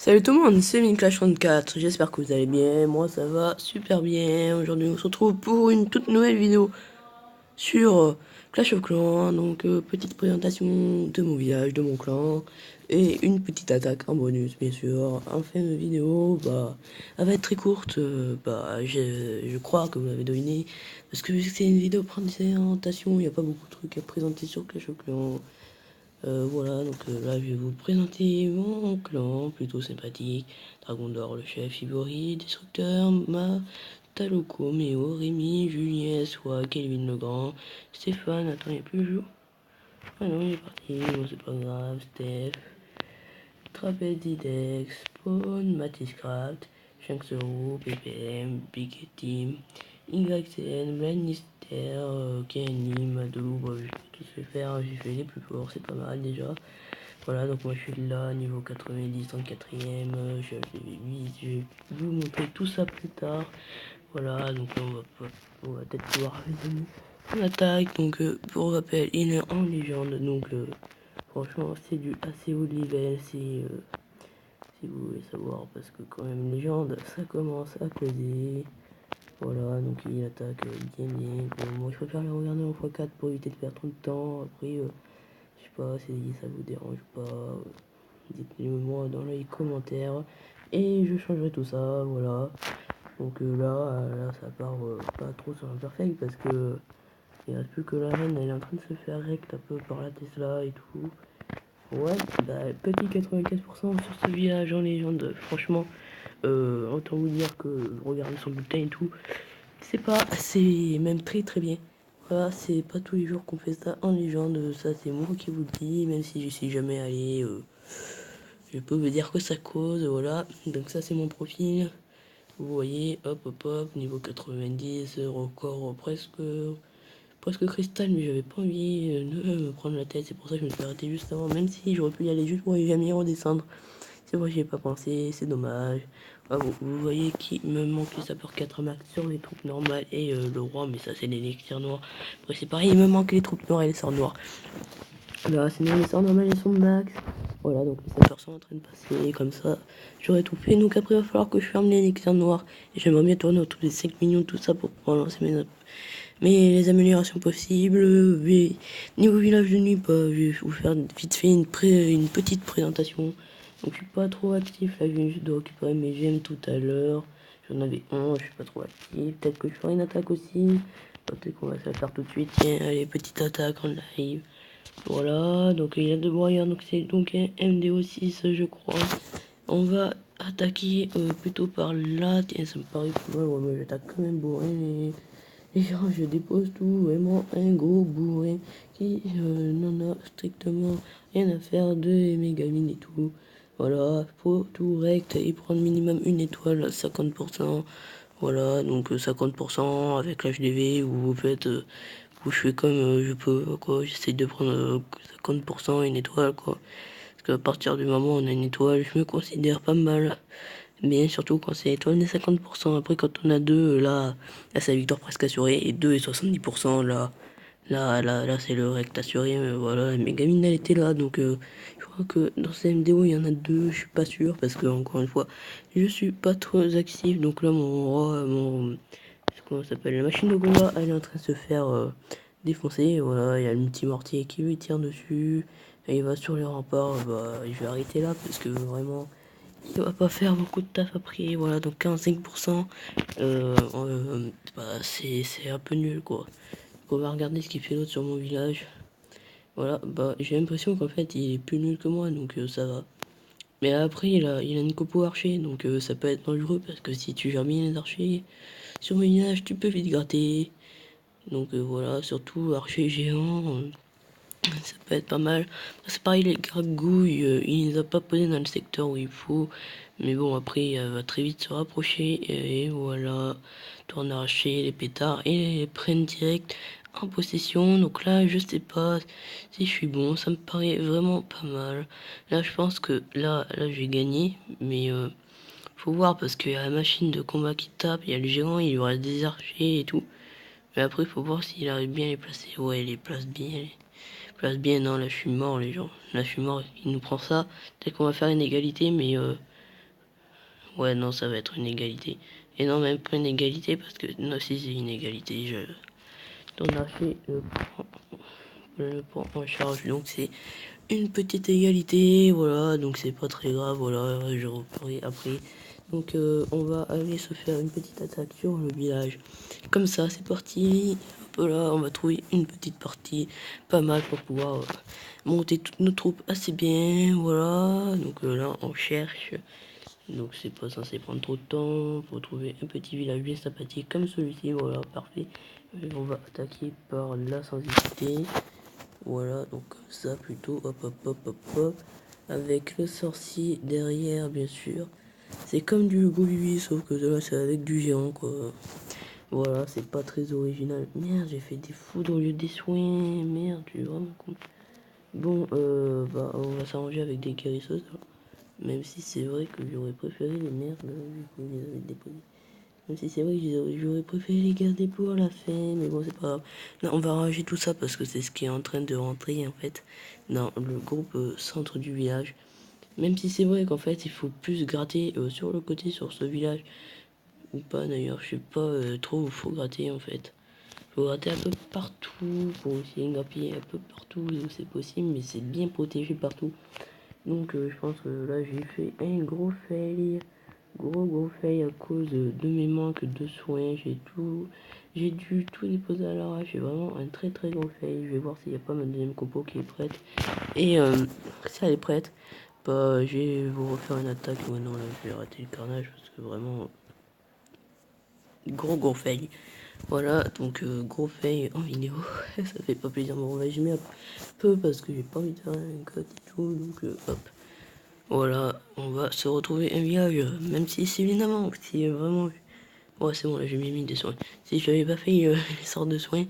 Salut tout le monde, c'est Clash 34, j'espère que vous allez bien, moi ça va super bien. Aujourd'hui on se retrouve pour une toute nouvelle vidéo sur Clash of Clans, donc petite présentation de mon village, de mon clan, et une petite attaque en bonus bien sûr. En fin de vidéo, elle va être très courte, je crois que vous l'avez deviné, parce que vu que c'est une vidéo présentation, il n'y a pas beaucoup de trucs à présenter sur Clash of Clans. Voilà, donc là je vais vous présenter mon clan, plutôt sympathique. Dragon d'or, le chef, Ibori, Destructeur, Ma, Taloko, Méo, Rémi, Julien, Soit, Kelvin le Grand, Stéphane, attends, il n'y a plus le jour. Ah non, il est parti, bon c'est pas grave, Steph, Trapedidex, Spawn, Matiscraft, Shanksero, PPM, Big Team, YCN, Lannister, Kenny, Madou, bon, je vais tous les faire, j'ai fait les plus forts, c'est pas mal déjà. Voilà, donc moi je suis là, niveau 90, 34ème, je vais vous montrer tout ça plus tard. Voilà, donc là on va peut-être pouvoir résumer son attaque. Donc pour rappel, il est en légende, donc franchement c'est du assez haut niveau si vous voulez savoir, parce que quand même légende, ça commence à causer. Voilà, donc il attaque bien bien. Bon, moi je préfère le regarder en x4 pour éviter de perdre trop de temps. Après, je sais pas si ça vous dérange pas. Dites-le moi dans les commentaires et je changerai tout ça, voilà. Donc là ça part pas trop sur l'imperfect parce que il reste plus que la reine, elle est en train de se faire rect un peu par la Tesla et tout. Ouais, petit 95% sur ce village en légende, franchement, autant vous dire que regardez son bulletin et tout, c'est même très très bien. Voilà, c'est pas tous les jours qu'on fait ça en légende, ça c'est moi qui vous le dis, même si je suis jamais allé. Je peux vous dire que ça cause, voilà. Donc ça c'est mon profil. Vous voyez, hop, niveau 90, record presque cristal, mais j'avais pas envie de me prendre la tête. C'est pour ça que je me suis arrêté juste avant, même si j'aurais pu y aller juste pour jamais y redescendre. C'est vrai, j'y ai pas pensé, c'est dommage. Ah, vous voyez qu'il me manque les sapeurs 4 max sur les troupes normales et le roi, mais ça c'est l'élixir noir. Après c'est pareil, il me manque les troupes noires et les sorts noirs. Là, sinon les sorts normales ils sont max. Voilà, donc les sapeurs sont en train de passer, comme ça, j'aurais tout fait. Donc après, il va falloir que je ferme l'élixir noir. Et j'aimerais bien tourner autour des 5 millions, tout ça, pour pouvoir lancer mais les améliorations possibles. Mais niveau village de nuit, je vais vous faire vite fait une petite présentation. Donc je suis pas trop actif, là je viens juste de récupérer mes gemmes tout à l'heure. J'en avais 11, je suis pas trop actif. Peut-être que je ferai une attaque aussi. Peut-être qu'on va se la faire tout de suite. Tiens, allez, petite attaque en live. Voilà, donc il y a deux broyeurs, donc c'est donc un MDO6 je crois. On va attaquer plutôt par là. Tiens, ça me paraît pas mal, ouais, mais j'attaque quand même bourré. Et genre, je dépose tout, vraiment un gros bourré qui n'en a strictement rien à faire de mes gamines et tout. Voilà, faut tout rect et prendre minimum une étoile à 50%. Voilà, donc 50% avec l'HDV où vous faites où je fais comme je peux, quoi. J'essaie de prendre 50% une étoile, quoi. Parce qu'à partir du moment où on a une étoile, je me considère pas mal. Mais surtout quand c'est étoile, on est 50%. Après, quand on a deux, là c'est la victoire presque assurée. Et 2 et 70%, là c'est le rect assuré. Mais voilà, mes gamines, elle était là. Donc, je crois que dans ces MDO, il y en a deux. Je suis pas sûr. Parce que, encore une fois, je suis pas trop actif. Donc là, comment ça s'appelle, la machine de combat, elle est en train de se faire défoncer. Voilà, il y a le multimortier qui lui tire dessus. Et il va sur les remparts. Je vais arrêter là parce que vraiment, il va pas faire beaucoup de taf après. Voilà, donc 45%, c'est un peu nul quoi. On va regarder ce qu'il fait l'autre sur mon village. Voilà, j'ai l'impression qu'en fait il est plus nul que moi, donc ça va. Mais après, il a une copo archer, donc ça peut être dangereux parce que si tu gères bien les archers sur mon village, tu peux vite gratter. Donc voilà, surtout archer géant, ça peut être pas mal. C'est pareil, les gargouilles, il les a pas posés dans le secteur où il faut. Mais bon, après, elle va très vite se rapprocher. Et voilà, tourne arracher les pétards et les prennent direct en possession. Donc là, je sais pas si je suis bon. Ça me paraît vraiment pas mal. Là, je pense que là je vais gagner. Mais faut voir parce qu'il y a la machine de combat qui tape. Il y a le géant, il y aura des archers et tout. Mais après, il faut voir s'il arrive bien à les placer. Ouais, il les place bien. Place bien, non, là je suis mort les gens. Là je suis mort, il nous prend ça. Peut-être qu'on va faire une égalité, mais Ouais, non, ça va être une égalité. Et non, même pas une égalité, parce que... Non, si, c'est une égalité, Ton archer le prend en charge, donc c'est une petite égalité, voilà, donc c'est pas très grave, voilà, je reprendrai après. Donc on va aller se faire une petite attaque sur le village. Comme ça, c'est parti. Hop là, on va trouver une petite partie, pas mal pour pouvoir monter toutes nos troupes assez bien, voilà. Donc là, on cherche. Donc c'est pas censé prendre trop de temps pour trouver un petit village bien sympathique comme celui-ci, voilà, parfait. Et on va attaquer par la sans hésiter. Voilà, donc ça plutôt, hop hop hop hop hop, avec le sorcier derrière bien sûr. C'est comme du Hugo Bibi, sauf que là c'est avec du géant quoi. Voilà, c'est pas très original. Merde, j'ai fait des foudres au lieu des soins, merde, je suis vraiment con. Bon, bah on va s'arranger avec des guérisseuses, hein. Même si c'est vrai que j'aurais préféré les merdes, vu que vous les avez déposées. Même si c'est vrai que j'aurais préféré les garder pour la fin, mais bon, c'est pas grave. Non, on va ranger tout ça parce que c'est ce qui est en train de rentrer, en fait, dans le groupe centre du village. Même si c'est vrai qu'en fait, il faut plus gratter sur le côté, sur ce village. Ou pas, d'ailleurs, je sais pas trop où il faut gratter, en fait. Il faut gratter un peu partout pour essayer de grappiller un peu partout où c'est possible, mais c'est bien protégé partout. Donc, je pense que là, j'ai fait un gros fail. Gros fail à cause de mes manques de soins. J'ai dû tout déposer à l'arrache. C'est vraiment un très gros fail. Je vais voir s'il n'y a pas ma deuxième compo qui est prête. Et si elle est prête, bah je vais vous refaire une attaque. Ouais, non, là je vais rater le carnage parce que vraiment gros fail. Voilà, donc gros fail en vidéo. Ça fait pas plaisir. Bon, on va résumer un peu parce que j'ai pas envie de faire un cut et tout. Donc hop. Voilà, on va se retrouver un village, même si c'est évidemment, si vraiment... Ouais, c'est bon, là j'ai mis des soins. Si je n'avais pas fait les sortes de soins,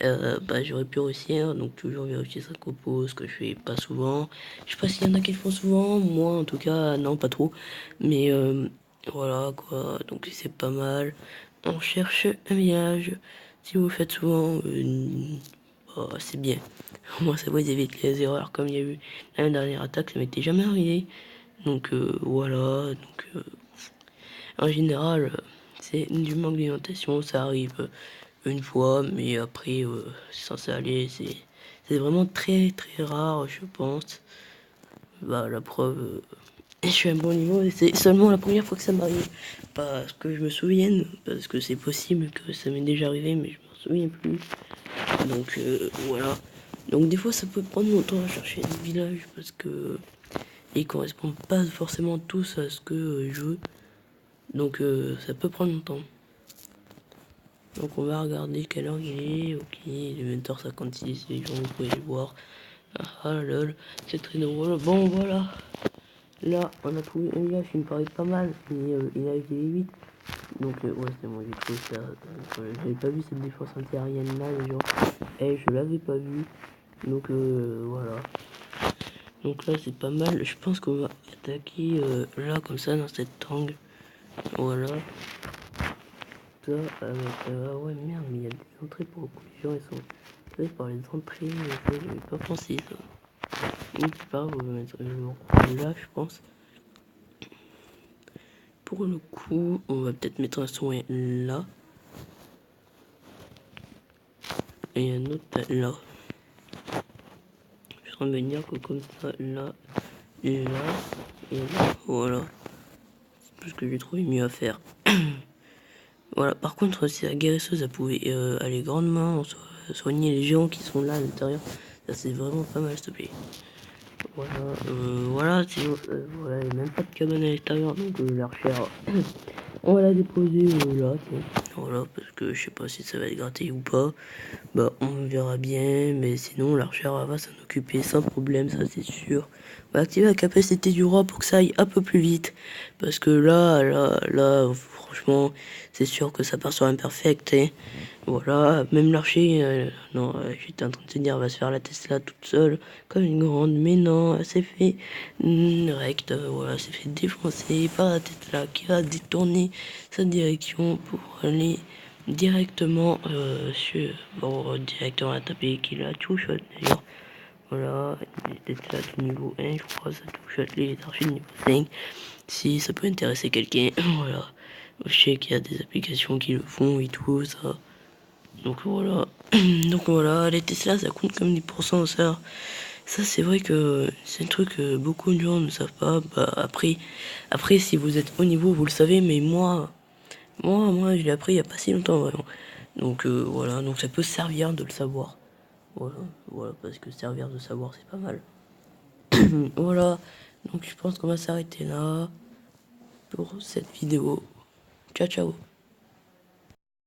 bah j'aurais pu réussir, donc toujours vérifier sa compo, ce que je fais pas souvent. Je sais pas s'il y en a qui le font souvent, moi en tout cas, non, pas trop. Mais voilà, quoi, donc c'est pas mal. On cherche un village. Si vous le faites souvent, oh, c'est bien. Moi, ça vous évite les erreurs comme il y a eu la dernière attaque, ça m'était jamais arrivé. Donc voilà, donc en général, c'est du manque d'alimentation, ça arrive une fois, mais après, c'est censé aller, c'est vraiment très rare, je pense. Bah, la preuve, je suis à un bon niveau, et c'est seulement la première fois que ça m'arrive. Pas que je me souvienne, parce que c'est possible que ça m'est déjà arrivé, mais je m'en souviens plus. Donc voilà. Donc des fois, ça peut prendre longtemps à chercher des villages, parce que ils correspondent pas forcément tous à ce que je veux. Donc ça peut prendre longtemps. Donc on va regarder quelle heure il est. Ok, il est 20h56, les gens vous pouvez le voir. Ah lol, c'est très drôle. Bon voilà. Là on a trouvé un village qui me paraît pas mal. Mais il a été 8. Donc ouais c'est bon, j'ai trouvé ça. J'avais pas vu cette défense antiaérienne là les gens. Et je l'avais pas vu. Donc voilà. Donc là c'est pas mal. Je pense qu'on va attaquer là comme ça dans cette angle. Voilà. Ça avec ouais merde, mais il y a des entrées pour les gens, ils sont faits par les entrées, ça j'avais pas pensé ça. Donc c'est pas grave, on va mettre là je pense. Pour le coup, on va peut-être mettre un soin là. Et un autre là. Je suis en train de me dire que comme ça, là, et là, et là, voilà. C'est ce que j'ai trouvé mieux à faire. Voilà, par contre, si la guérisseuse, elle pouvait aller grandement soigner les géants qui sont là à l'intérieur, ça c'est vraiment pas mal, s'il te plaît. Voilà, voilà, sinon, voilà, il n'y a même pas de cabane à l'extérieur, donc l'archère, on va la déposer là, tiens. Voilà, parce que je sais pas si ça va être gratté ou pas. Bah, on verra bien, mais sinon, l'archère va s'en occuper sans problème, ça c'est sûr. On va activer la capacité du roi pour que ça aille un peu plus vite. Parce que là, franchement, c'est sûr que ça part sur imperfect, hein. Voilà, même l'archer, non, j'étais en train de te dire, elle va se faire la Tesla toute seule, comme une grande, mais non, elle s'est fait recte, voilà, elle s'est fait défoncer par la Tesla qui va détourner sa direction pour aller directement directement à taper, qui la touche d'ailleurs. Voilà, les Tesla du niveau 1, je crois, ça touche à les archives niveau 5. Si ça peut intéresser quelqu'un, voilà. Je sais qu'il y a des applications qui le font et tout, ça. Donc voilà. Donc voilà, les Tesla, ça compte comme 10%, ça. Ça, c'est vrai que c'est un truc que beaucoup de gens ne savent pas. Bah, après, si vous êtes au niveau, vous le savez, mais moi, je l'ai appris il y a pas si longtemps, vraiment. Donc voilà, donc ça peut servir de le savoir. Voilà, parce que servir de savoir, c'est pas mal. Voilà, donc je pense qu'on va s'arrêter là pour cette vidéo. Ciao, ciao.